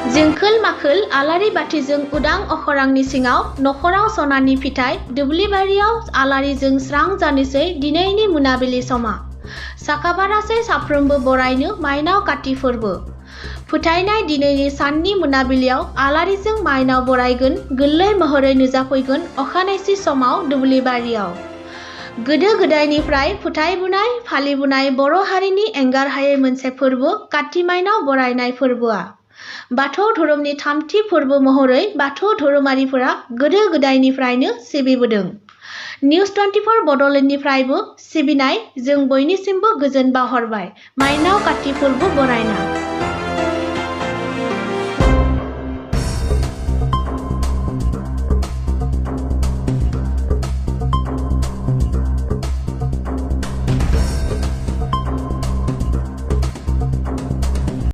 जोंखोल माखोल आलारि बाथिजों उदां अखरांनि सिङाव नखराव सनानि फिथाइ दुब्लिबारियाव आलारिजों स्रां जानोसै दिनैनि मोनाबिलि समा। साखाबारासै साफ्रोमबो बरायनो माइनाव काति फोरबो। फोथायनाय दिनैनि साननि मोनाबिलियाव आलारिजों माइनाव बरायगोन गोरलै महरै नुजाफैगोन अखानायसि समाव दुब्लिबारियाव। गोदो गोदायनिफ्राय फोथायबोनाय फालिबोनाय बर' हारिनि एंगारहायै मोनसे फोरबो काति माइनाव बरायनाय फोरबोआ। बाथौ धोरोमनि थामथि फोरबो महरै बाथौ धोरोमारिफोरा गोदो गोदायनिफ्रायनो सिबिबोदों। निउज 24 बड'लेण्डनिफ्रायबो सिबिनाय जों बयनिसिमबो गोजोन बावहरबाय। माइनाव काति फोरबो बरायना।